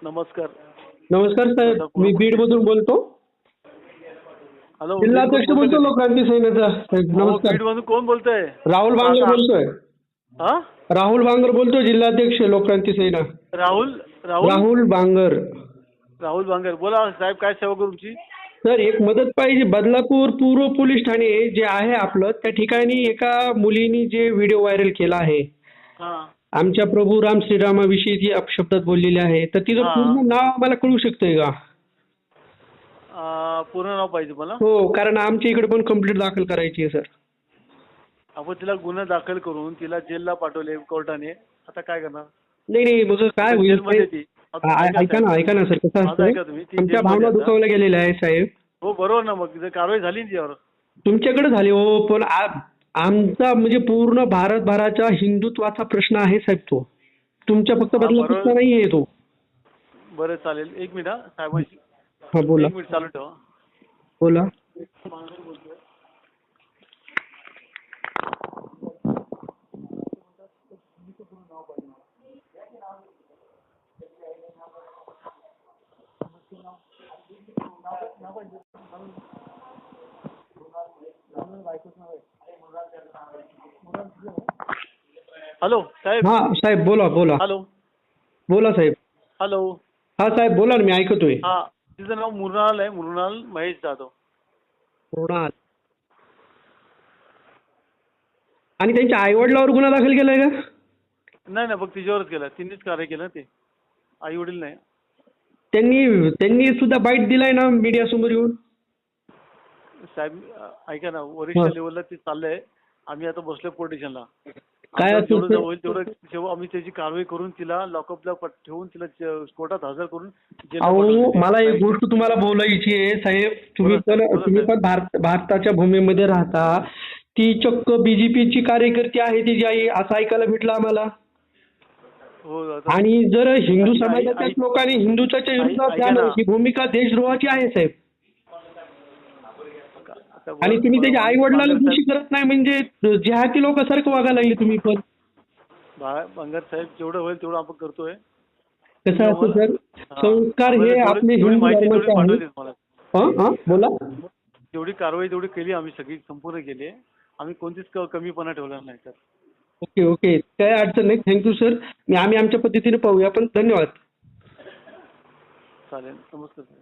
नमस्कार. नमस्कार साहेब, मी बीड मधून बोलतो. हॅलो, जिल्हाध्यक्ष बोलतो लोकक्रांती सेनेचा. साहेब नमस्कार. बीड मधून कोण बोलतोय? राहुल बांगर बोलतोय. हा, राहुल बांगर बोलतोय, जिल्हाध्यक्ष लोकक्रांती सेना. राहुल राहुल राहुल बांगर. राहुल बांगर. बोला साहेब, काय सेवा करू तुमची? सर, एक मदत पाहिजे. बदलापूर पूर्व पोलीस ठाणे जे आहे आपलं, त्या ठिकाणी एका मुलीने जे व्हिडिओ व्हायरल केला आहे, हा, आमच्या प्रभू राम श्रीरामाविषयी जी अपशब्दात बोललेली आहे, तर तिचं पूर्ण नाव आम्हाला कळू शकतंय का? पूर्ण नाव पाहिजे मला. हो, कारण आमच्या इकडे पण कंप्लेंट दाखल करायची आहे सर. आपण तिला गुन्हा दाखल करून तिला जेलला पाठवले कोर्टाने. आता काय करणार? नाही नाही, मग काय होईल? ऐका ना सर, कसं असतं, तुमच्या भावना दुखावल्या गेलेल्या आहे साहेब. हो बरोबर ना, मग कारवाई झाली ना तिच्यावर. तुमच्याकडे झाली हो, पण आमचा म्हणजे पूर्ण भारतभराचा हिंदुत्वाचा प्रश्न आहे साहेब तो. तुमच्या फक्त बदलापूरचा नाही आहे तो. बरं चालेल, एक मिनिट साहेबांशी. हा बोला. एक मिनिट चालू ठेवा. बोला. हॅलो साहेब. हा साहेब, बोला बोला. हॅलो. बोला साहेब. हॅलो. हा साहेब, बोला ना, मी ऐकतोय. हा, तिचं नाव मृणाल आहे, मृणाल महेश जाधव. मृणाल. आणि त्यांच्या आईवडिलावर गुन्हा दाखल केलाय का? नाही नाही, फक्त तिच्यावरच केलं. तिनेच कार्य केलं ते, आई वडील नाही. त्यांनी सुद्धा बाईट दिलाय ना मीडिया समोर येऊन. साहेब ऐका ना, वरिष्ठ लेवलला ते चाललंय. आम्ही आता बसलो पोलिटिशियनला. काय जेवढं होईल तेवढं आम्ही त्याची कारवाई करून तिला लॉकअपला ठेवून तिला कोर्टात हजर करून. मला एक गोष्ट तुम्हाला बोलायची आहे साहेब. तुम्ही पण भारताच्या भूमीमध्ये राहता. ती चक्क बीजेपीची कार्यकर्ती आहे तिची आई, असं ऐकायला भेटलं आम्हाला. आणि जर हिंदू समाजाच्या लोकांनी हिंदुत्वाच्या विरोधात जाणं, ही भूमिका देशद्रोहाची आहे साहेब. आणि तुम्ही त्याच्या आई वडिलांना दोषी करत नाही, म्हणजे जिहादी लोकांसारखं वागायला लागले तुम्ही पण. बांगर साहेब, जेवढं होईल तेवढं आपण करतोय. कसं असतं सर, संस्कार हे आपले हिंदू धर्माचे आहेत. बोला. जेवढी कारवाई तेवढी केली आम्ही, सगळी संपूर्ण केली. आम्ही कोणतीच कमीपणा ठेवला नाही सर. ओके ओके, काय अडचण नाही. Thank you sir. आम्ही आमच्या पद्धतीने पाहूया, पण धन्यवाद. चालेल, नमस्कार सर.